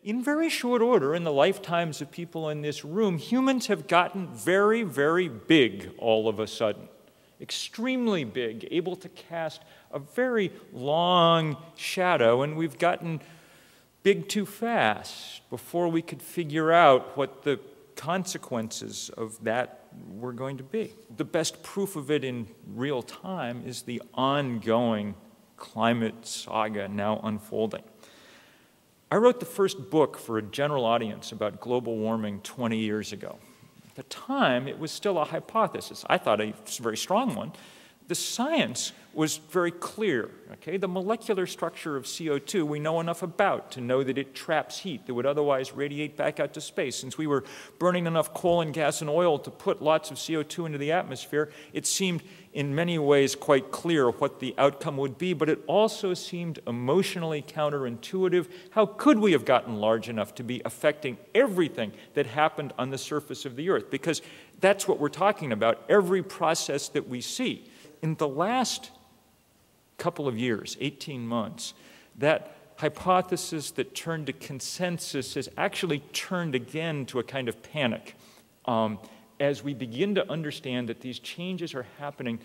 In very short order, in the lifetimes of people in this room, humans have gotten very, very big all of a sudden. Extremely big, able to cast a very long shadow, and we've gotten big too fast before we could figure out what the consequences of that were going to be. The best proof of it in real time is the ongoing climate saga now unfolding. I wrote the first book for a general audience about global warming 20 years ago. At the time, it was still a hypothesis. I thought a very strong one. The science was very clear. Okay? The molecular structure of CO2 we know enough about to know that it traps heat that would otherwise radiate back out to space. Since we were burning enough coal and gas and oil to put lots of CO2 into the atmosphere, it seemed in many ways quite clear what the outcome would be, but it also seemed emotionally counterintuitive. How could we have gotten large enough to be affecting everything that happened on the surface of the Earth? Because that's what we're talking about, every process that we see. In the last couple of years, 18 months, that hypothesis that turned to consensus has actually turned again to a kind of panic as we begin to understand that these changes are happening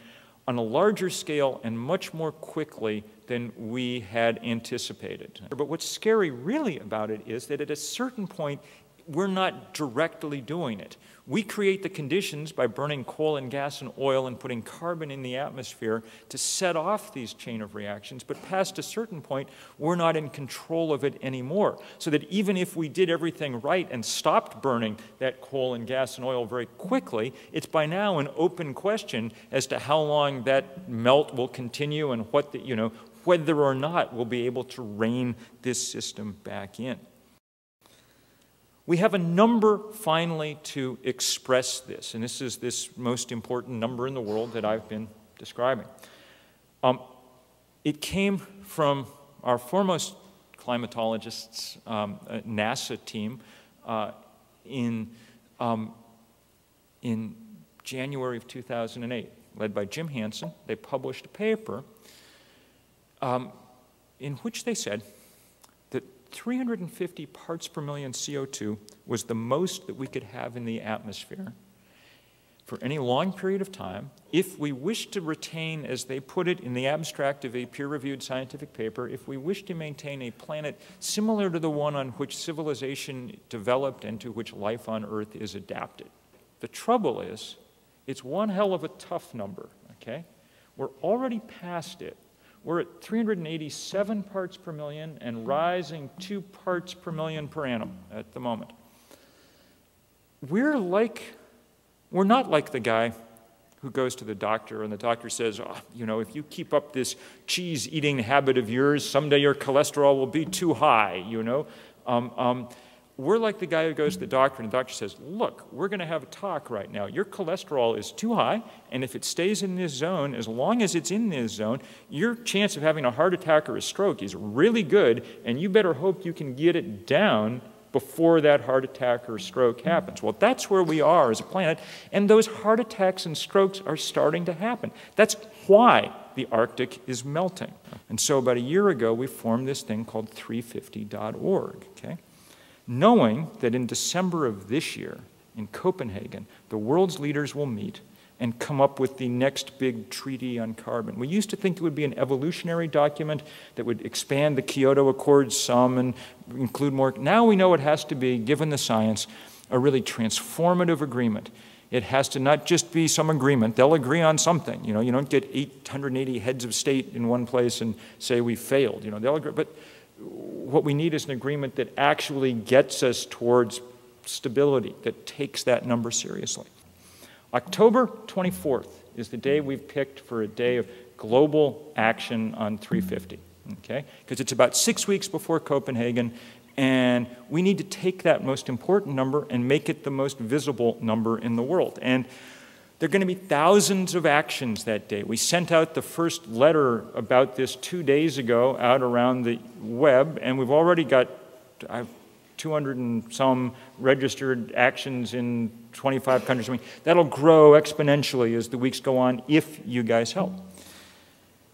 on a larger scale and much more quickly than we had anticipated. But what's scary really about it is that at a certain point, we're not directly doing it. We create the conditions by burning coal and gas and oil and putting carbon in the atmosphere to set off these chain of reactions, but past a certain point, we're not in control of it anymore. So that even if we did everything right and stopped burning that coal and gas and oil very quickly, it's by now an open question as to how long that melt will continue and what whether or not we'll be able to rein this system back in. We have a number, finally, to express this, and this is this most important number in the world that I've been describing. It came from our foremost climatologists, NASA team, in January of 2008, led by Jim Hansen. They published a paper in which they said that 350 parts per million CO2 was the most that we could have in the atmosphere for any long period of time if we wish to retain, as they put it in the abstract of a peer-reviewed scientific paper, if we wish to maintain a planet similar to the one on which civilization developed and to which life on Earth is adapted. The trouble is, it's one hell of a tough number, okay? We're already past it. We're at 387 parts per million and rising 2 parts per million per annum at the moment. We're not like the guy who goes to the doctor and the doctor says, oh, if you keep up this cheese-eating habit of yours, someday your cholesterol will be too high, We're like the guy who goes to the doctor and the doctor says, look, we're going to have a talk right now. Your cholesterol is too high, and if it stays in this zone, as long as it's in this zone, your chance of having a heart attack or a stroke is really good, and you better hope you can get it down before that heart attack or stroke happens. Well, that's where we are as a planet, and those heart attacks and strokes are starting to happen. That's why the Arctic is melting. And so about a year ago, we formed this thing called 350.org, okay? Knowing that in December of this year, in Copenhagen, the world's leaders will meet and come up with the next big treaty on carbon. We used to think it would be an evolutionary document that would expand the Kyoto Accords some and include more. Now we know it has to be, given the science, a really transformative agreement. It has to not just be some agreement. They'll agree on something. You don't get 880 heads of state in one place and say we failed. They'll agree. But what we need is an agreement that actually gets us towards stability, that takes that number seriously. October 24th is the day we've picked for a day of global action on 350, okay? Because it's about 6 weeks before Copenhagen, and we need to take that most important number and make it the most visible number in the world. And there are going to be thousands of actions that day. We sent out the first letter about this 2 days ago out around the web, and we've already got 200 and some registered actions in 25 countries. That'll grow exponentially as the weeks go on if you guys help.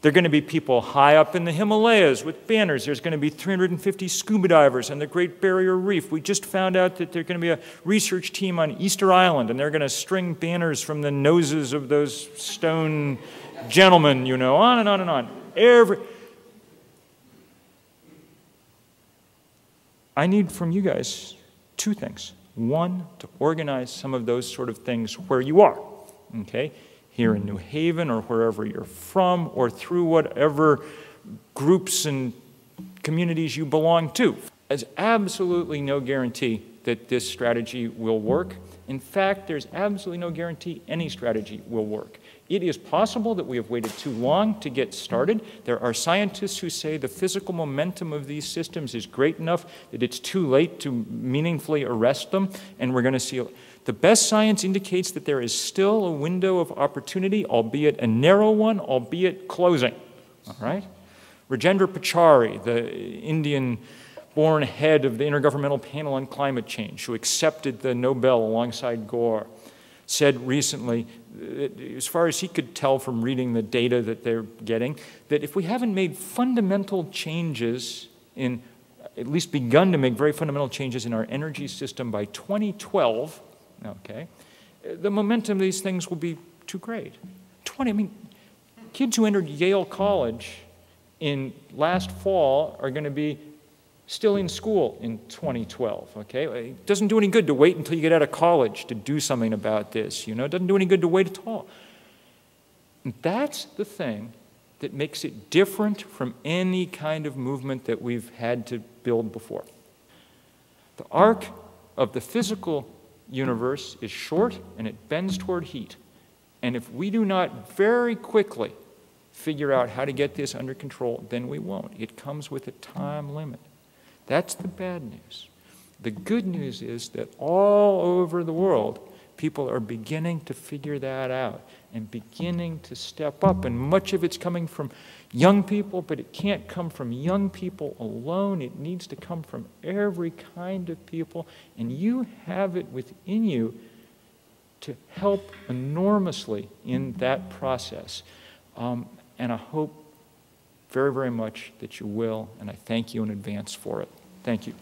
There are going to be people high up in the Himalayas with banners. There's going to be 350 scuba divers on the Great Barrier Reef. We just found out that there's going to be a research team on Easter Island, and they're going to string banners from the noses of those stone gentlemen, you know, on and on and on. I need from you guys two things. One, to organize some of those sort of things where you are, okay? Here in New Haven or wherever you're from, or through whatever groups and communities you belong to. There's absolutely no guarantee that this strategy will work. In fact, there's absolutely no guarantee any strategy will work. It is possible that we have waited too long to get started. There are scientists who say the physical momentum of these systems is great enough that it's too late to meaningfully arrest them, and we're going to see. The best science indicates that there is still a window of opportunity, albeit a narrow one, albeit closing. All right? Rajendra Pachauri, the Indian-born head of the Intergovernmental Panel on Climate Change, who accepted the Nobel alongside Gore, said recently, as far as he could tell from reading the data that they're getting, that if we haven't made fundamental changes in, at least begun to make very fundamental changes in our energy system by 2012, okay, the momentum of these things will be too great. I mean, kids who entered Yale College in last fall are going to be still in school in 2012, okay? It doesn't do any good to wait until you get out of college to do something about this, you know? It doesn't do any good to wait at all. And that's the thing that makes it different from any kind of movement that we've had to build before. The arc of the physical universe is short and it bends toward heat. And if we do not very quickly figure out how to get this under control, then we won't. It comes with a time limit. That's the bad news. The good news is that all over the world, people are beginning to figure that out and beginning to step up. And much of it's coming from young people, but it can't come from young people alone. It needs to come from every kind of people. And you have it within you to help enormously in that process. And I hope very, very much that you will, and I thank you in advance for it. Thank you.